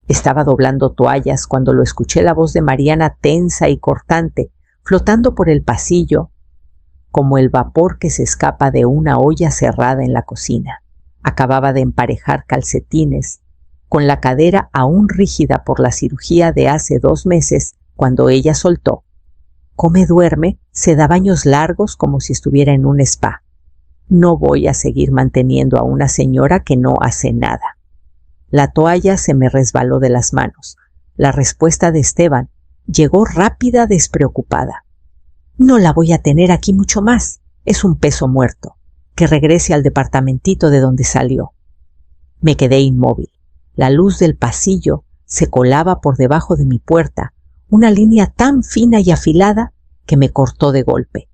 Estaba doblando toallas cuando lo escuché la voz de Mariana tensa y cortante, flotando por el pasillo, como el vapor que se escapa de una olla cerrada en la cocina. Acababa de emparejar calcetines, con la cadera aún rígida por la cirugía de hace 2 meses, cuando ella soltó: come, duerme, se da baños largos como si estuviera en un spa. No voy a seguir manteniendo a una señora que no hace nada. La toalla se me resbaló de las manos. La respuesta de Esteban llegó rápida, despreocupada. No la voy a tener aquí mucho más. Es un peso muerto. Que regrese al departamentito de donde salió. Me quedé inmóvil. La luz del pasillo se colaba por debajo de mi puerta, una línea tan fina y afilada que me cortó de golpe.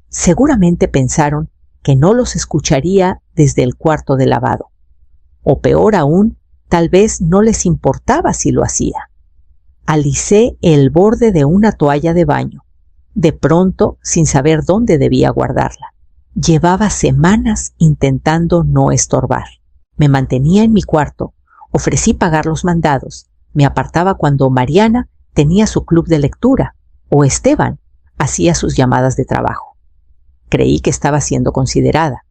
Seguramente pensaron que no los escucharía desde el cuarto de lavado. O peor aún, tal vez no les importaba si lo hacía. Alicé el borde de una toalla de baño, de pronto sin saber dónde debía guardarla. Llevaba semanas intentando no estorbar. Me mantenía en mi cuarto, ofrecí pagar los mandados, me apartaba cuando Mariana tenía su club de lectura o Esteban hacía sus llamadas de trabajo. Creí que estaba siendo considerada,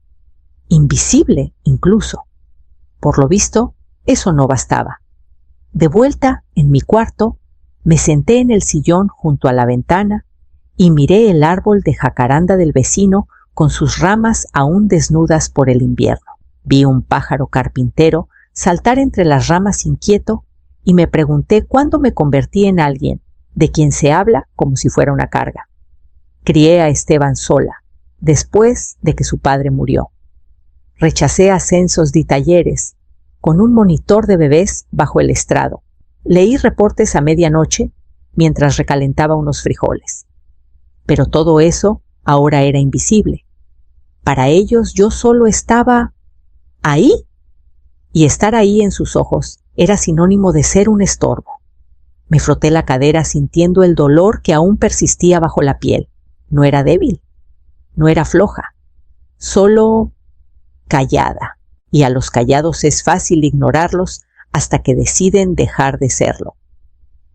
invisible incluso. Por lo visto, eso no bastaba. De vuelta en mi cuarto, me senté en el sillón junto a la ventana y miré el árbol de jacaranda del vecino con sus ramas aún desnudas por el invierno. Vi un pájaro carpintero saltar entre las ramas inquieto y me pregunté cuándo me convertí en alguien de quien se habla como si fuera una carga. Crié a Esteban sola, después de que su padre murió. Rechacé ascensos de talleres, con un monitor de bebés bajo el estrado. Leí reportes a medianoche mientras recalentaba unos frijoles. Pero todo eso ahora era invisible. Para ellos yo solo estaba ahí, y estar ahí en sus ojos era sinónimo de ser un estorbo. Me froté la cadera sintiendo el dolor que aún persistía bajo la piel. No era débil, no era floja, solo callada, y a los callados es fácil ignorarlos hasta que deciden dejar de serlo.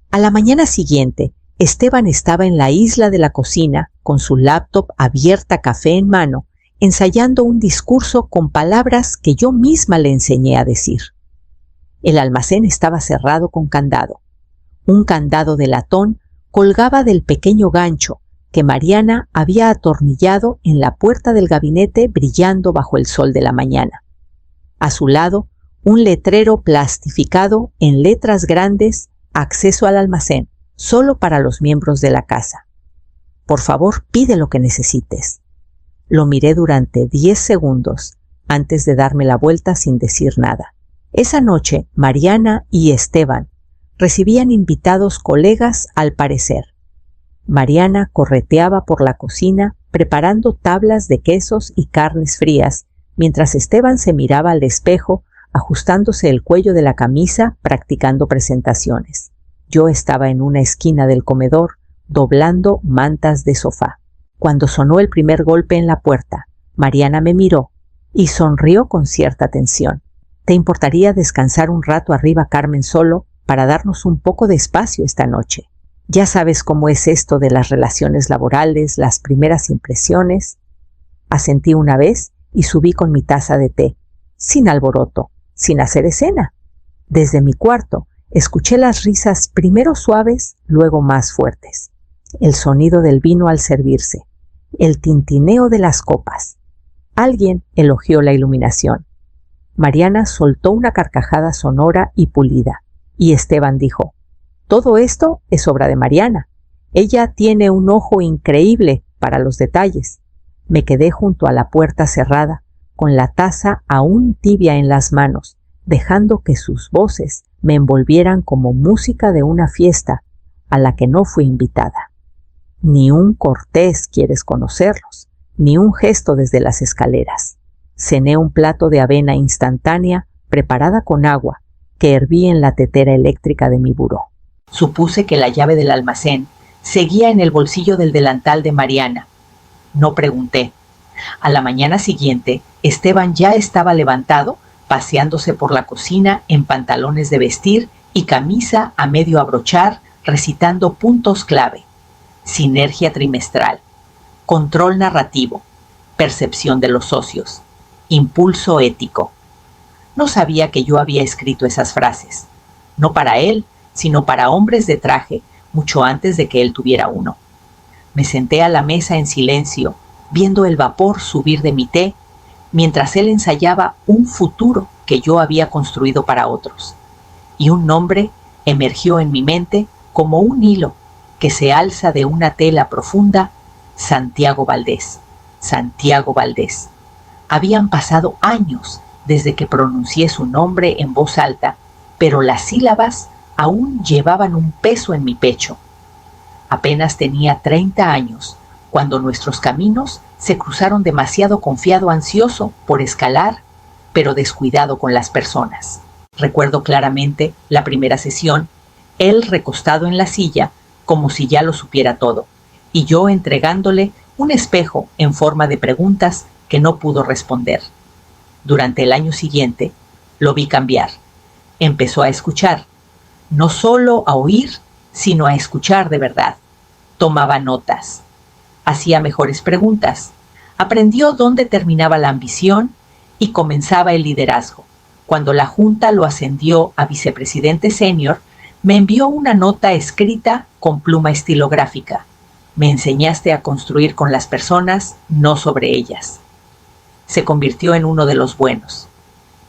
A la mañana siguiente, Esteban estaba en la isla de la cocina con su laptop abierta, café en mano, ensayando un discurso con palabras que yo misma le enseñé a decir. El almacén estaba cerrado con candado. Un candado de latón colgaba del pequeño gancho que Mariana había atornillado en la puerta del gabinete, brillando bajo el sol de la mañana. A su lado, un letrero plastificado en letras grandes: acceso al almacén, solo para los miembros de la casa. Por favor, pide lo que necesites. Lo miré durante 10 segundos antes de darme la vuelta sin decir nada. Esa noche, Mariana y Esteban recibían invitados colegas al parecer. Mariana correteaba por la cocina preparando tablas de quesos y carnes frías, mientras Esteban se miraba al espejo, ajustándose el cuello de la camisa, practicando presentaciones. Yo estaba en una esquina del comedor, doblando mantas de sofá. Cuando sonó el primer golpe en la puerta, Mariana me miró y sonrió con cierta tensión. ¿Te importaría descansar un rato arriba, Carmen, solo, para darnos un poco de espacio esta noche? Ya sabes cómo es esto de las relaciones laborales, las primeras impresiones. Asentí una vez y subí con mi taza de té, sin alboroto, sin hacer escena. Desde mi cuarto escuché las risas, primero suaves, luego más fuertes. El sonido del vino al servirse, el tintineo de las copas. Alguien elogió la iluminación. Mariana soltó una carcajada sonora y pulida, y Esteban dijo: todo esto es obra de Mariana. Ella tiene un ojo increíble para los detalles. Me quedé junto a la puerta cerrada, con la taza aún tibia en las manos, dejando que sus voces me envolvieran como música de una fiesta a la que no fui invitada. Ni un cortés, quieres conocerlos, ni un gesto desde las escaleras. Cené un plato de avena instantánea preparada con agua que herví en la tetera eléctrica de mi buró. Supuse que la llave del almacén seguía en el bolsillo del delantal de Mariana. No pregunté. A la mañana siguiente, Esteban ya estaba levantado, paseándose por la cocina en pantalones de vestir y camisa a medio abrochar recitando puntos clave: sinergia trimestral, control narrativo, percepción de los socios, impulso ético. No sabía que yo había escrito esas frases, no para él, sino para hombres de traje, mucho antes de que él tuviera uno. Me senté a la mesa en silencio, viendo el vapor subir de mi té, mientras él ensayaba un futuro que yo había construido para otros. Y un nombre emergió en mi mente como un hilo que se alza de una tela profunda: Santiago Valdés. Santiago Valdés. Habían pasado años desde que pronuncié su nombre en voz alta, pero las sílabas aún llevaban un peso en mi pecho. Apenas tenía 30 años cuando nuestros caminos se cruzaron demasiado confiado, ansioso por escalar, pero descuidado con las personas. Recuerdo claramente la primera sesión, él recostado en la silla como si ya lo supiera todo, y yo entregándole un espejo en forma de preguntas que no pudo responder. Durante el año siguiente lo vi cambiar. Empezó a escuchar, no solo a oír, sino a escuchar de verdad. Tomaba notas, hacía mejores preguntas, aprendió dónde terminaba la ambición y comenzaba el liderazgo. Cuando la Junta lo ascendió a vicepresidente senior, me envió una nota escrita con pluma estilográfica. Me enseñaste a construir con las personas, no sobre ellas. Se convirtió en uno de los buenos.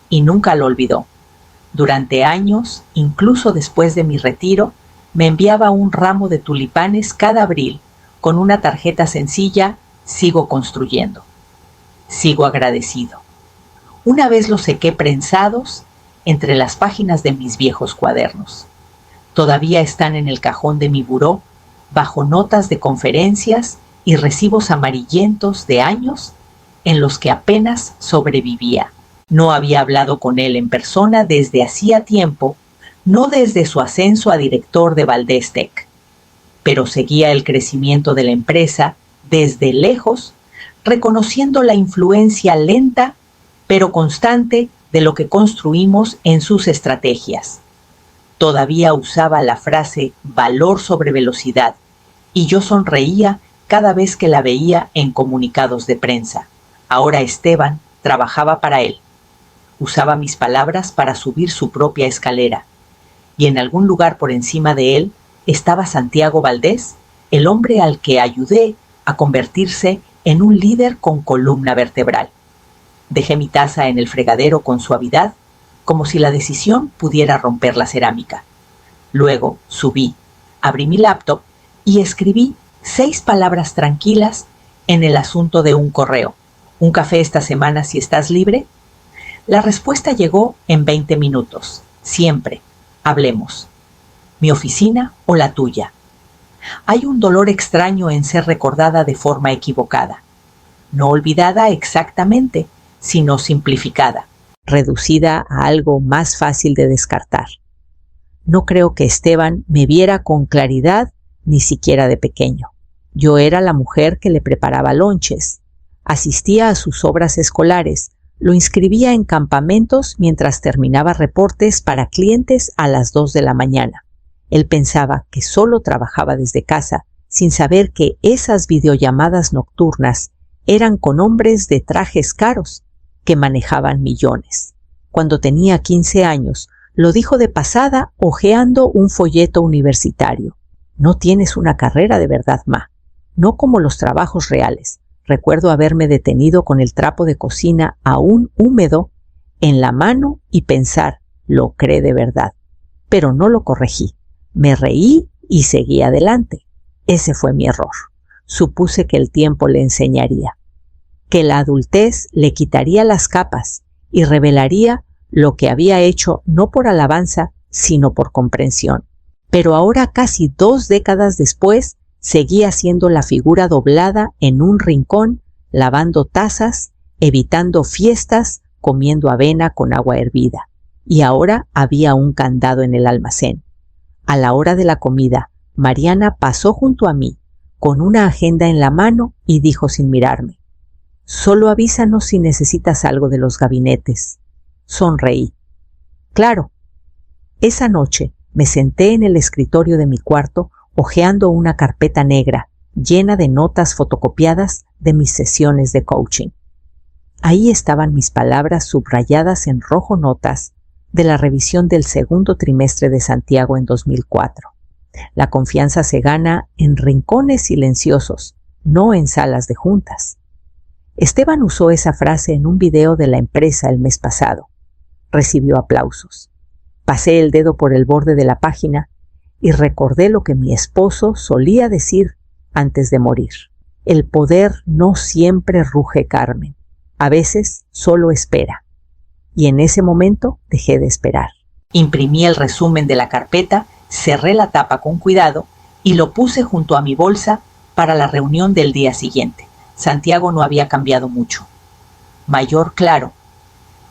Y nunca lo olvidó. Durante años, incluso después de mi retiro, me enviaba un ramo de tulipanes cada abril con una tarjeta sencilla: sigo construyendo. Sigo agradecido. Una vez los sequé prensados entre las páginas de mis viejos cuadernos. Todavía están en el cajón de mi buró, bajo notas de conferencias y recibos amarillentos de años en los que apenas sobrevivía. No había hablado con él en persona desde hacía tiempo, no desde su ascenso a director de Valdés Tech, pero seguía el crecimiento de la empresa desde lejos, reconociendo la influencia lenta pero constante de lo que construimos en sus estrategias. Todavía usaba la frase valor sobre velocidad, y yo sonreía cada vez que la veía en comunicados de prensa. Ahora Esteban trabajaba para él. Usaba mis palabras para subir su propia escalera. Y en algún lugar por encima de él estaba Santiago Valdés, el hombre al que ayudé a convertirse en un líder con columna vertebral. Dejé mi taza en el fregadero con suavidad, como si la decisión pudiera romper la cerámica. Luego subí, abrí mi laptop y escribí 6 palabras tranquilas en el asunto de un correo. ¿Un café esta semana si estás libre? La respuesta llegó en 20 minutos. Siempre. Hablemos. ¿Mi oficina o la tuya? Hay un dolor extraño en ser recordada de forma equivocada. No olvidada exactamente, sino simplificada, reducida a algo más fácil de descartar. No creo que Esteban me viera con claridad, ni siquiera de pequeño. Yo era la mujer que le preparaba lonches, asistía a sus obras escolares, lo inscribía en campamentos mientras terminaba reportes para clientes a las 2 de la mañana. Él pensaba que solo trabajaba desde casa, sin saber que esas videollamadas nocturnas eran con hombres de trajes caros que manejaban millones. Cuando tenía 15 años, lo dijo de pasada hojeando un folleto universitario. No tienes una carrera de verdad, Ma. No como los trabajos reales. Recuerdo haberme detenido con el trapo de cocina aún húmedo en la mano y pensar, lo cree de verdad. Pero no lo corregí. Me reí y seguí adelante. Ese fue mi error. Supuse que el tiempo le enseñaría, que la adultez le quitaría las capas y revelaría lo que había hecho no por alabanza, sino por comprensión. Pero ahora, casi 2 décadas después, seguía siendo la figura doblada en un rincón, lavando tazas, evitando fiestas, comiendo avena con agua hervida. Y ahora había un candado en el almacén. A la hora de la comida, Mariana pasó junto a mí, con una agenda en la mano, y dijo sin mirarme: «Solo avísanos si necesitas algo de los gabinetes». Sonreí. Claro. Esa noche, Me senté en el escritorio de mi cuarto hojeando una carpeta negra llena de notas fotocopiadas de mis sesiones de coaching. Ahí estaban mis palabras subrayadas en rojo notas de la revisión del segundo trimestre de Santiago en 2004. La confianza se gana en rincones silenciosos, no en salas de juntas. Esteban usó esa frase en un video de la empresa el mes pasado. Recibió aplausos. Pasé el dedo por el borde de la página y recordé lo que mi esposo solía decir antes de morir. El poder no siempre ruge, Carmen. A veces solo espera. Y en ese momento dejé de esperar. Imprimí el resumen de la carpeta, cerré la tapa con cuidado y lo puse junto a mi bolsa para la reunión del día siguiente. Santiago no había cambiado mucho. Mayor claro,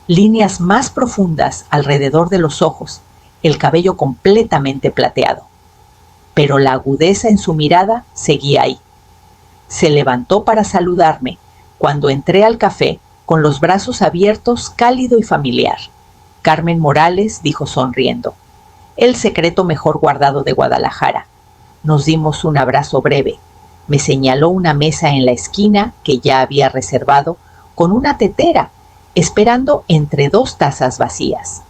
líneas más profundas alrededor de los ojos, el cabello completamente plateado. Pero la agudeza en su mirada seguía ahí. Se levantó para saludarme cuando entré al café con los brazos abiertos, cálido y familiar. Carmen Morales, dijo sonriendo. El secreto mejor guardado de Guadalajara. Nos dimos un abrazo breve. Me señaló una mesa en la esquina que ya había reservado con una tetera, esperando entre 2 tazas vacías.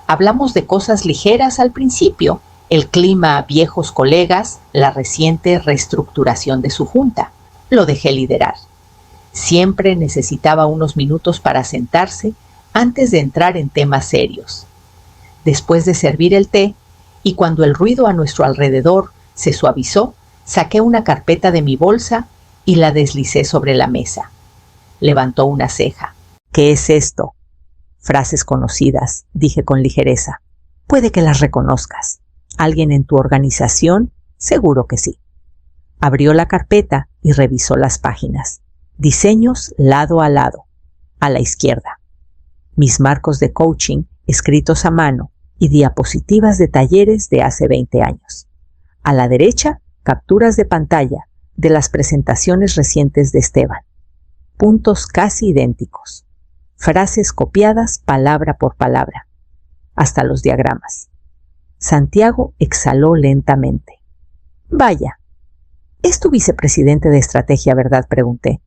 Hablamos de cosas ligeras al principio, el clima, viejos colegas, la reciente reestructuración de su junta. Lo dejé liderar. Siempre necesitaba unos minutos para sentarse antes de entrar en temas serios. Después de servir el té, y cuando el ruido a nuestro alrededor se suavizó, saqué una carpeta de mi bolsa y la deslicé sobre la mesa. Levantó una ceja. ¿Qué es esto? Frases conocidas, dije con ligereza. Puede que las reconozcas. ¿Alguien en tu organización? Seguro que sí. Abrió la carpeta y revisó las páginas. Diseños lado a lado, a la izquierda. Mis marcos de coaching escritos a mano y diapositivas de talleres de hace 20 años. A la derecha, capturas de pantalla de las presentaciones recientes de Esteban. Puntos casi idénticos. Frases copiadas palabra por palabra. Hasta los diagramas. Santiago exhaló lentamente. Vaya. ¿Es tu vicepresidente de estrategia, verdad?, pregunté.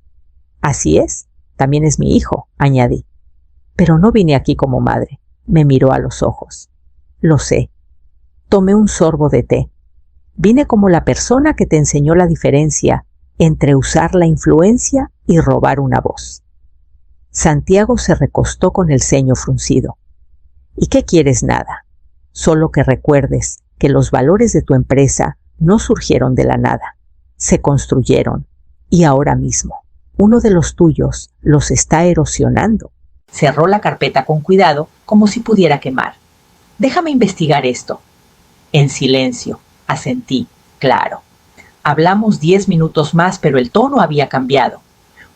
Así es. También es mi hijo, añadí. Pero no vine aquí como madre. Me miró a los ojos. Lo sé. Tomé un sorbo de té. Vine como la persona que te enseñó la diferencia entre usar la influencia y robar una voz. Santiago se recostó con el ceño fruncido. ¿Y qué quieres? Nada. Solo que recuerdes que los valores de tu empresa no surgieron de la nada. Se construyeron. Y ahora mismo, uno de los tuyos los está erosionando. Cerró la carpeta con cuidado, como si pudiera quemar. Déjame investigar esto. En silencio, asentí. Claro. Hablamos 10 minutos más, pero el tono había cambiado.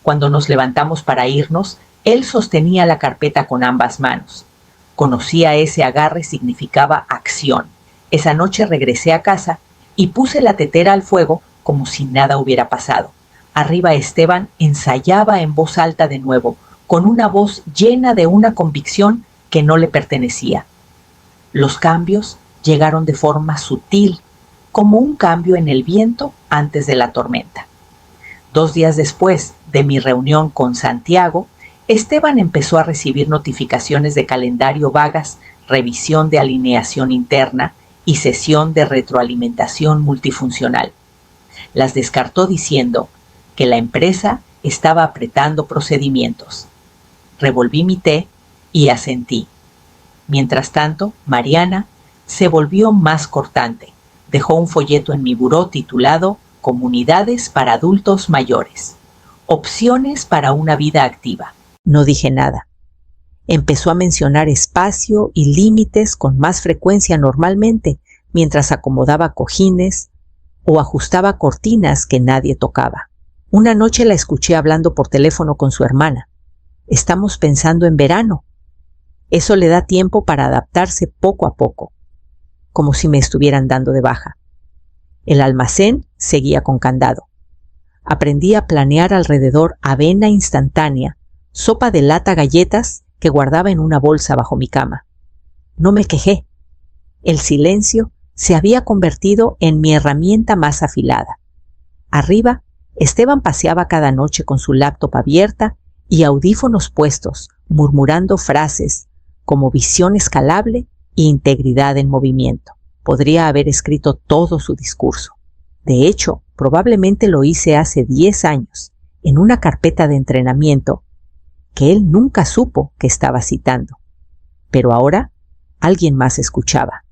Cuando nos levantamos para irnos, él sostenía la carpeta con ambas manos. Conocía ese agarre significaba acción. Esa noche regresé a casa y puse la tetera al fuego como si nada hubiera pasado. Arriba Esteban ensayaba en voz alta de nuevo, con una voz llena de una convicción que no le pertenecía. Los cambios llegaron de forma sutil, como un cambio en el viento antes de la tormenta. 2 días después de mi reunión con Santiago, Esteban empezó a recibir notificaciones de calendario vagas, revisión de alineación interna y sesión de retroalimentación multifuncional. Las descartó diciendo que la empresa estaba apretando procedimientos. Revolví mi té y asentí. Mientras tanto, Mariana se volvió más cortante. Dejó un folleto en mi buró titulado Comunidades para adultos mayores. Opciones para una vida activa. No dije nada. Empezó a mencionar espacio y límites con más frecuencia normalmente, mientras acomodaba cojines o ajustaba cortinas que nadie tocaba. Una noche la escuché hablando por teléfono con su hermana. Estamos pensando en verano. Eso le da tiempo para adaptarse poco a poco, como si me estuvieran dando de baja. El almacén seguía con candado. Aprendí a planear alrededor avena instantánea, sopa de lata, galletas que guardaba en una bolsa bajo mi cama. No me quejé. El silencio se había convertido en mi herramienta más afilada. Arriba, Esteban paseaba cada noche con su laptop abierta y audífonos puestos, murmurando frases como visión escalable e integridad en movimiento. Podría haber escrito todo su discurso. De hecho, probablemente lo hice hace 10 años, en una carpeta de entrenamiento que él nunca supo que estaba citando. Pero ahora, alguien más escuchaba.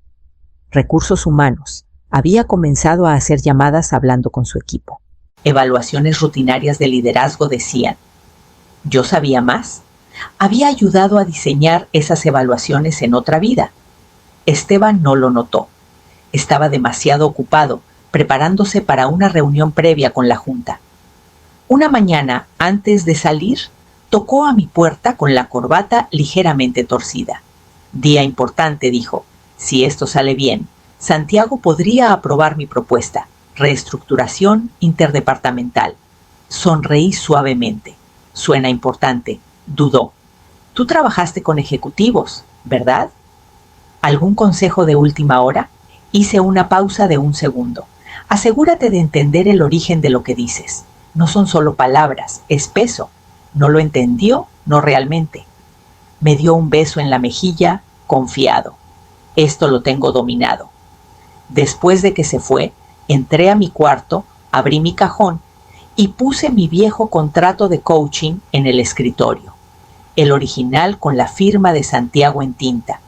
Recursos Humanos había comenzado a hacer llamadas hablando con su equipo. Evaluaciones rutinarias de liderazgo decían: yo sabía más. Había ayudado a diseñar esas evaluaciones en otra vida. Esteban no lo notó. Estaba demasiado ocupado preparándose para una reunión previa con la junta. Una mañana, antes de salir, tocó a mi puerta con la corbata ligeramente torcida. Día importante, dijo. Si esto sale bien, Santiago podría aprobar mi propuesta. Reestructuración interdepartamental. Sonreí suavemente. Suena importante. Dudó. Tú trabajaste con ejecutivos, ¿verdad? ¿Algún consejo de última hora? Hice una pausa de 1 segundo. Asegúrate de entender el origen de lo que dices. No son solo palabras, es peso. ¿No lo entendió? No realmente. Me dio un beso en la mejilla, confiado. Esto lo tengo dominado. Después de que se fue, entré a mi cuarto, abrí mi cajón y puse mi viejo contrato de coaching en el escritorio. El original con la firma de Santiago en tinta.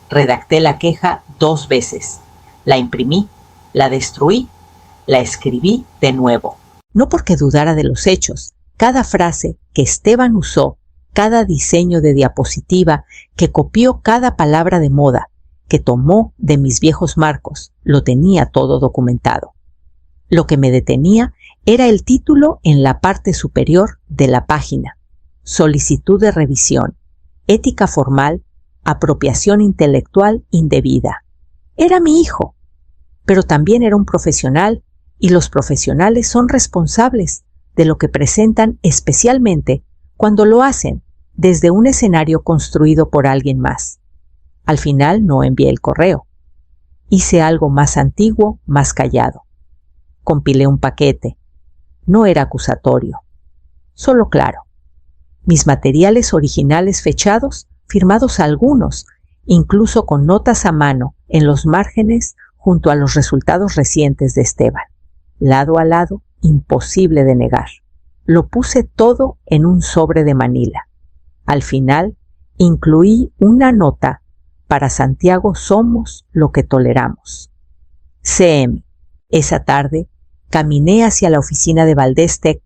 Redacté la queja 2 veces. La imprimí, la destruí, la escribí de nuevo. No porque dudara de los hechos. Cada frase que Esteban usó, cada diseño de diapositiva, que copió cada palabra de moda, que tomó de mis viejos marcos, lo tenía todo documentado. Lo que me detenía era el título en la parte superior de la página: solicitud de revisión, ética formal, apropiación intelectual indebida. Era mi hijo, pero también era un profesional, y los profesionales son responsables de lo que presentan, especialmente cuando lo hacen desde un escenario construido por alguien más. Al final no envié el correo. Hice algo más antiguo, más callado. Compilé un paquete. No era acusatorio, solo claro. Mis materiales originales fechados, firmados algunos, incluso con notas a mano en los márgenes junto a los resultados recientes de Esteban. Lado a lado, imposible de negar. Lo puse todo en un sobre de Manila. Al final, incluí una nota: para Santiago somos lo que toleramos. CM. Esa tarde, caminé hacia la oficina de Valdez Tech,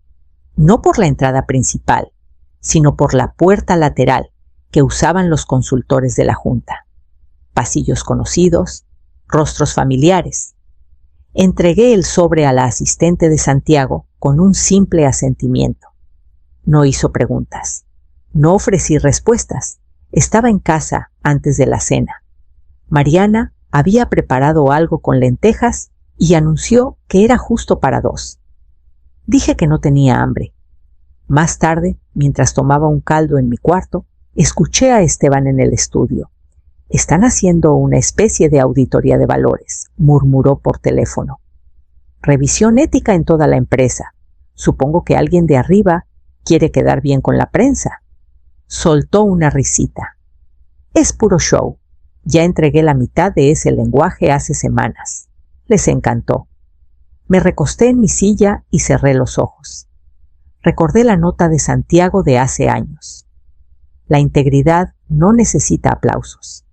no por la entrada principal, sino por la puerta lateral que usaban los consultores de la junta. Pasillos conocidos, rostros familiares. Entregué el sobre a la asistente de Santiago con un simple asentimiento. No hizo preguntas. No ofrecí respuestas. Estaba en casa antes de la cena. Mariana había preparado algo con lentejas y anunció que era justo para 2. Dije que no tenía hambre. Más tarde, mientras tomaba un caldo en mi cuarto, escuché a Esteban en el estudio. Están haciendo una especie de auditoría de valores, murmuró por teléfono. Revisión ética en toda la empresa. Supongo que alguien de arriba quiere quedar bien con la prensa. Soltó una risita. Es puro show. Ya entregué la mitad de ese lenguaje hace semanas. Les encantó. Me recosté en mi silla y cerré los ojos. Recordé la nota de Santiago de hace años. La integridad no necesita aplausos.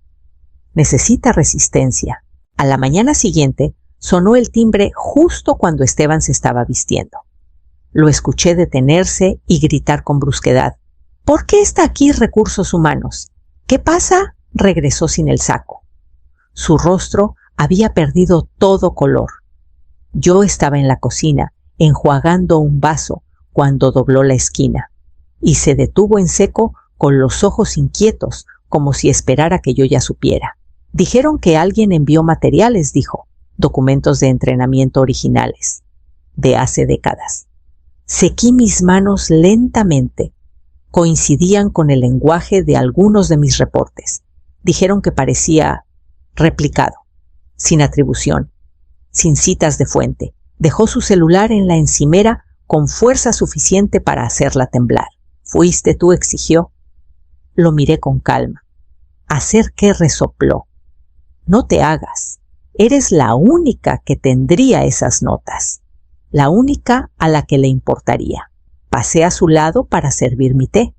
Necesita resistencia. A la mañana siguiente sonó el timbre justo cuando Esteban se estaba vistiendo. Lo escuché detenerse y gritar con brusquedad: ¿Por qué está aquí Recursos Humanos? ¿Qué pasa? Regresó sin el saco. Su rostro había perdido todo color. Yo estaba en la cocina, enjuagando un vaso, cuando dobló la esquina, y se detuvo en seco con los ojos inquietos, como si esperara que yo ya supiera. Dijeron que alguien envió materiales, dijo, documentos de entrenamiento originales, de hace décadas. Sequí mis manos lentamente. Coincidían con el lenguaje de algunos de mis reportes. Dijeron que parecía replicado. sin atribución, sin citas de fuente. Dejó su celular en la encimera con fuerza suficiente para hacerla temblar. «¿Fuiste tú?», exigió. Lo miré con calma. «¿Hacer qué?», resopló. «No te hagas. Eres la única que tendría esas notas. La única a la que le importaría». Pasé a su lado para servir mi té.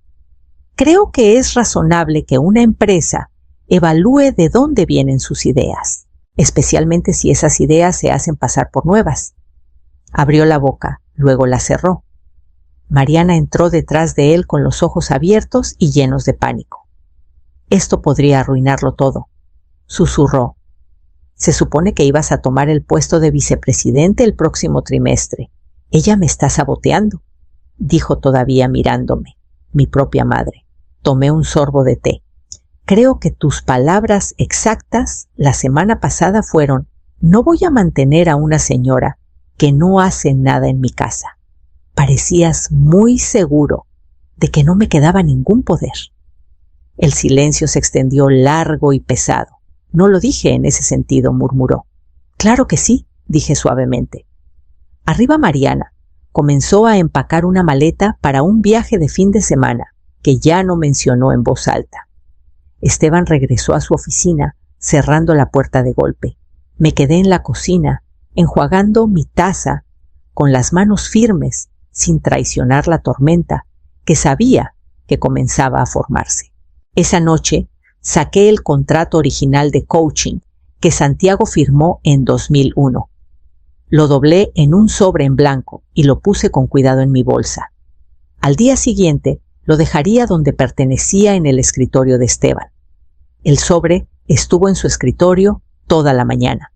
Creo que es razonable que una empresa evalúe de dónde vienen sus ideas, especialmente si esas ideas se hacen pasar por nuevas. Abrió la boca, luego la cerró. Mariana entró detrás de él con los ojos abiertos y llenos de pánico. «Esto podría arruinarlo todo», susurró. «Se supone que ibas a tomar el puesto de vicepresidente el próximo trimestre. Ella me está saboteando», dijo todavía mirándome. Mi propia madre. Tomé un sorbo de té. «Creo que tus palabras exactas la semana pasada fueron: no voy a mantener a una señora que no hace nada en mi casa». Parecías muy seguro de que no me quedaba ningún poder. El silencio se extendió largo y pesado. «No lo dije en ese sentido», murmuró. «Claro que sí», dije suavemente. Arriba Mariana comenzó a empacar una maleta para un viaje de fin de semana que ya no mencionó en voz alta. Esteban regresó a su oficina cerrando la puerta de golpe. Me quedé en la cocina enjuagando mi taza con las manos firmes sin traicionar la tormenta que sabía que comenzaba a formarse. Esa noche saqué el contrato original de coaching que Santiago firmó en 2001. Lo doblé en un sobre en blanco y lo puse con cuidado en mi bolsa. Al día siguiente lo dejaría donde pertenecía, en el escritorio de Esteban. El sobre estuvo en su escritorio toda la mañana.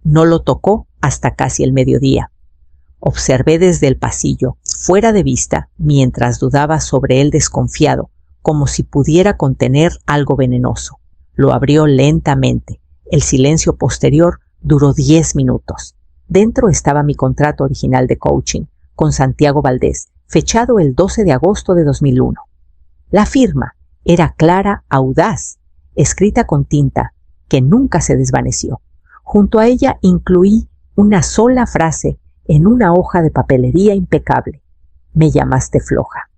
No lo tocó hasta casi el mediodía. Observé desde el pasillo, fuera de vista, mientras dudaba sobre él desconfiado, como si pudiera contener algo venenoso. Lo abrió lentamente. El silencio posterior duró 10 minutos. Dentro estaba mi contrato original de coaching con Santiago Valdés, fechado el 12 de agosto de 2001. La firma era clara, audaz, escrita con tinta que nunca se desvaneció. Junto a ella incluí una sola frase en una hoja de papelería impecable: «Me llamaste floja».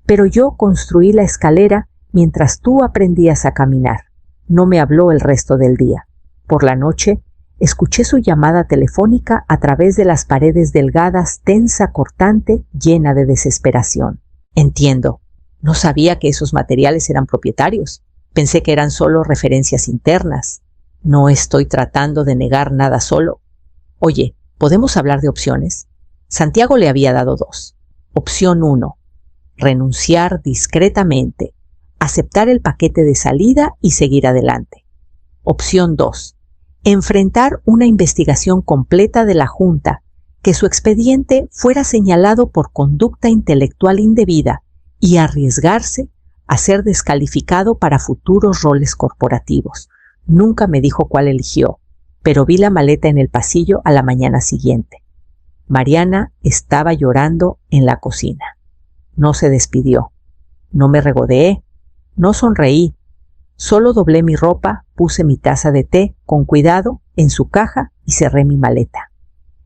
Pero yo construí la escalera mientras tú aprendías a caminar. No me habló el resto del día. Por la noche escuché su llamada telefónica a través de las paredes delgadas, tensa, cortante, llena de desesperación. «Entiendo. No sabía que esos materiales eran propietarios. Pensé que eran solo referencias internas. No estoy tratando de negar nada solo. Oye, ¿podemos hablar de opciones?». Santiago le había dado 2. Opción 1. Renunciar discretamente, aceptar el paquete de salida y seguir adelante. Opción 2. Enfrentar una investigación completa de la Junta, que su expediente fuera señalado por conducta intelectual indebida y arriesgarse a ser descalificado para futuros roles corporativos. Nunca me dijo cuál eligió, pero vi la maleta en el pasillo a la mañana siguiente. Mariana estaba llorando en la cocina. No se despidió. No me regodeé. No sonreí. Solo doblé mi ropa, puse mi taza de té con cuidado en su caja y cerré mi maleta.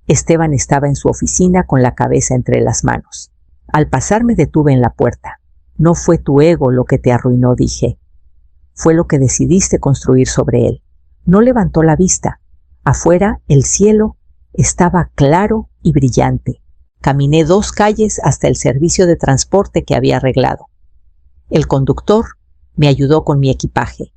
Esteban estaba en su oficina con la cabeza entre las manos. Al pasar me detuve en la puerta. «No fue tu ego lo que te arruinó», dije. «Fue lo que decidiste construir sobre él». No levantó la vista. Afuera, el cielo estaba claro y brillante. Caminé 2 calles hasta el servicio de transporte que había arreglado. El conductor me ayudó con mi equipaje.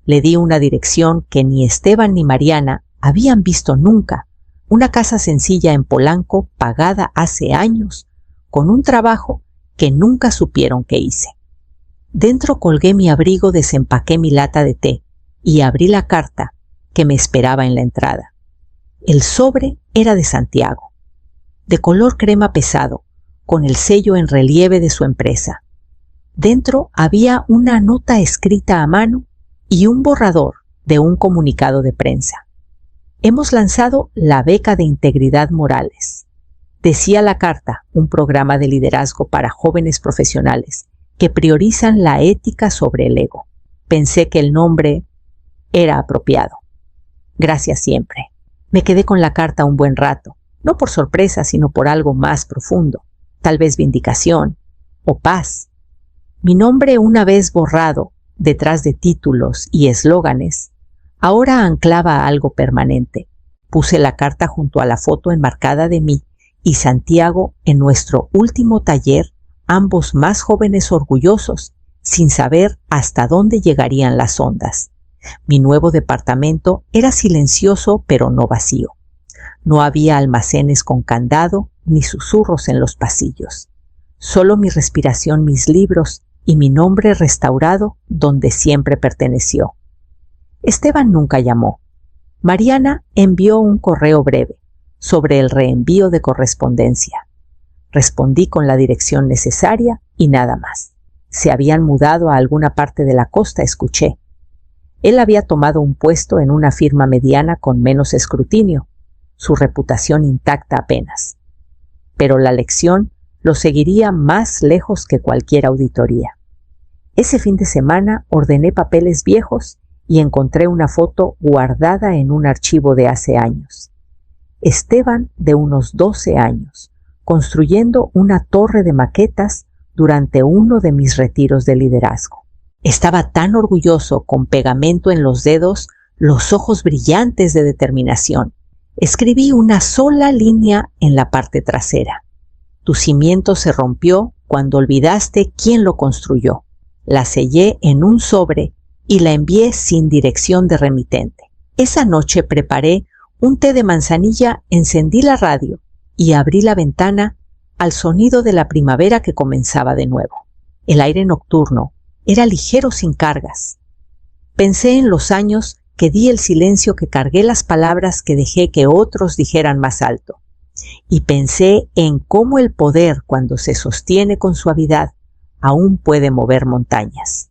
Le di una dirección que ni Esteban ni Mariana habían visto nunca. Una casa sencilla en Polanco, pagada hace años, con un trabajo que nunca supieron que hice. Dentro colgué mi abrigo, desempaqué mi lata de té y abrí la carta que me esperaba en la entrada. El sobre era de Santiago, de color crema pesado, con el sello en relieve de su empresa. Dentro había una nota escrita a mano y un borrador de un comunicado de prensa. «Hemos lanzado la beca de Integridad Morales», decía la carta, un programa de liderazgo para jóvenes profesionales que priorizan la ética sobre el ego. Pensé que el nombre era apropiado. Gracias siempre. Me quedé con la carta un buen rato, no por sorpresa, sino por algo más profundo, tal vez vindicación o paz. Mi nombre, una vez borrado detrás de títulos y eslóganes, ahora anclaba algo permanente. Puse la carta junto a la foto enmarcada de mí y Santiago en nuestro último taller, ambos más jóvenes orgullosos, sin saber hasta dónde llegarían las ondas. Mi nuevo departamento era silencioso pero no vacío. No había almacenes con candado ni susurros en los pasillos. Solo mi respiración, mis libros y mi nombre restaurado donde siempre perteneció. Esteban nunca llamó. Mariana envió un correo breve sobre el reenvío de correspondencia. Respondí con la dirección necesaria y nada más. Se habían mudado a alguna parte de la costa, escuché. Él había tomado un puesto en una firma mediana con menos escrutinio, su reputación intacta apenas. Pero la lección lo seguiría más lejos que cualquier auditoría. Ese fin de semana ordené papeles viejos y encontré una foto guardada en un archivo de hace años. Esteban, de unos 12 años, construyendo una torre de maquetas durante uno de mis retiros de liderazgo. Estaba tan orgulloso, con pegamento en los dedos, los ojos brillantes de determinación. Escribí una sola línea en la parte trasera. Tu cimiento se rompió cuando olvidaste quién lo construyó. La sellé en un sobre y la envié sin dirección de remitente. Esa noche preparé un té de manzanilla, encendí la radio y abrí la ventana al sonido de la primavera que comenzaba de nuevo. El aire nocturno era ligero, sin cargas. Pensé en los años que di el silencio, que cargué las palabras que dejé que otros dijeran más alto. Y pensé en cómo el poder, cuando se sostiene con suavidad, aún puede mover montañas.